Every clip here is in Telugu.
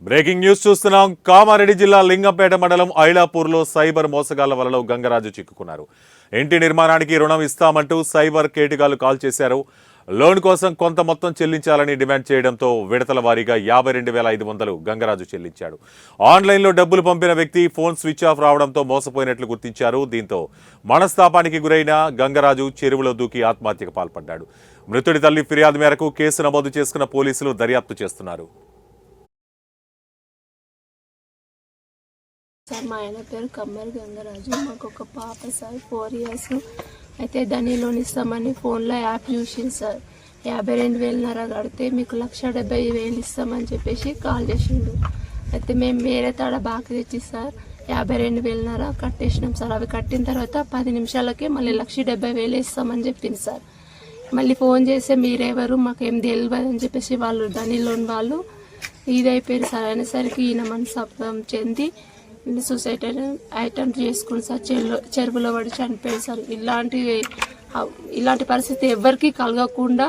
బ్రేకింగ్ న్యూస్ చూస్తున్నాం. కామారెడ్డి జిల్లా లింగంపేట మండలం ఐలాపూర్లో సైబర్ మోసగాళ్ల వలలో గంగరాజు చిక్కుకున్నారు. ఇంటి నిర్మాణానికి రుణం ఇస్తామంటూ సైబర్ కేటుగాళ్లు కాల్ చేశారు. లోన్ కోసం కొంత మొత్తం చెల్లించాలని డిమాండ్ చేయడంతో విడతల వారీగా 52,500 గంగరాజు చెల్లించాడు. ఆన్లైన్లో డబ్బులు పంపిన వ్యక్తి ఫోన్ స్విచ్ ఆఫ్ రావడంతో మోసపోయినట్లు గుర్తించారు. దీంతో మనస్తాపానికి గురైన గంగరాజు చెరువులో దూకి ఆత్మహత్యకు పాల్పడ్డాడు. మృతుడి తల్లి ఫిర్యాదు మేరకు కేసు నమోదు చేసుకున్న పోలీసులు దర్యాప్తు చేస్తున్నారు. సార్ మా ఆయన పేరు కమ్మరి గంగరాజు. మాకు ఒక పాప సార్ 4 years. అయితే దాన్ని లోన్ ఇస్తామని ఫోన్లో యాప్ చూసింది సార్. 52,500 కడితే మీకు 1,70,000 ఇస్తామని చెప్పేసి కాల్ చేసిండు. అయితే మేము వేరే తాడ బాగా తెచ్చి సార్ 52,500 కట్టేసినాం సార్. అవి కట్టిన తర్వాత 10 నిమిషాలకి మళ్ళీ 1,70,000 ఇస్తామని చెప్పింది సార్. మళ్ళీ ఫోన్ చేస్తే మీరెవరు మాకేం తెలియదు అని చెప్పేసి వాళ్ళు దాని లోన్ వాళ్ళు ఇదైపోయారు సార్. అనేసరికి ఈయన మనస్తాపం చెంది సూసైడ్ అటెంప్ట్ చేసుకుని సార్ చెరువులో పడి చనిపోయారు సార్. ఇలాంటి పరిస్థితి ఎవరికి కలగకుండా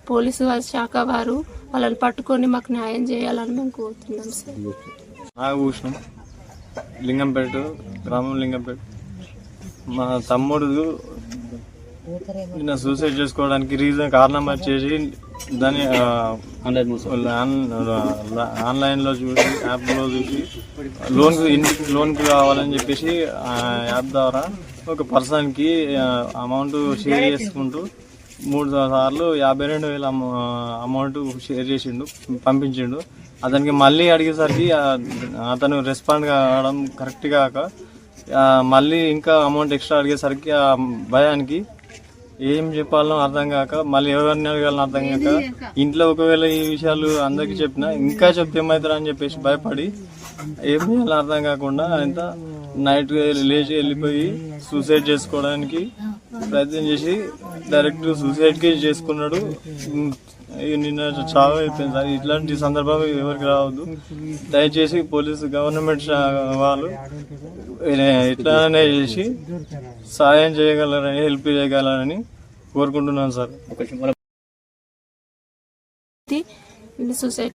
పోలీసు శాఖ వారు వాళ్ళని పట్టుకొని మాకు న్యాయం చేయాలని మేము కోరుతున్నాం సార్. నాగభూషణం, లింగంపేట గ్రామం లింగంపేట. మా తమ్ముడు నిన్న సూసైడ్ చేసుకోవడానికి కారణం వచ్చేసి దాన్ని ఆన్లైన్లో చూసి యాప్లో చూసి ఇంటికి లోన్కి కావాలని చెప్పేసి యాప్ ద్వారా ఒక పర్సన్కి అమౌంట్ షేర్ చేసుకుంటూ 3 సార్లు 52,000 అమౌంట్ షేర్ చేసిండు, పంపించిండు. అతనికి మళ్ళీ అడిగేసరికి అతను రెస్పాండ్ కావడం కరెక్ట్ కాక మళ్ళీ ఇంకా అమౌంట్ ఎక్స్ట్రా అడిగేసరికి ఆ భయానికి ఏం చెప్పాలో అర్థం కాక మళ్ళీ ఎవరిని అడగాలని అర్థం కాక ఇంట్లో ఒకవేళ ఈ విషయాలు అందరికీ చెప్పినా ఇంకా చెప్తే ఏమవుతారు అని చెప్పేసి భయపడి ఏం చేయాలో అర్థం కాకుండా అంత నైట్ లేచి వెళ్ళిపోయి సూసైడ్ చేసుకోవడానికి ప్రయత్నం చేసి డైరెక్ట్ సూసైడ్కి చేసుకున్నాడు. నిన్న చావు అయిపోయింది సార్. ఇట్లాంటి సందర్భం ఎవరికి రావద్దు. దయచేసి పోలీసు గవర్నమెంట్ వాళ్ళు ఇట్లానే చేసి సాయం చేయగలరని, హెల్ప్ చేయగలరని కోరుకుంటున్నాను సార్. సూసైడ్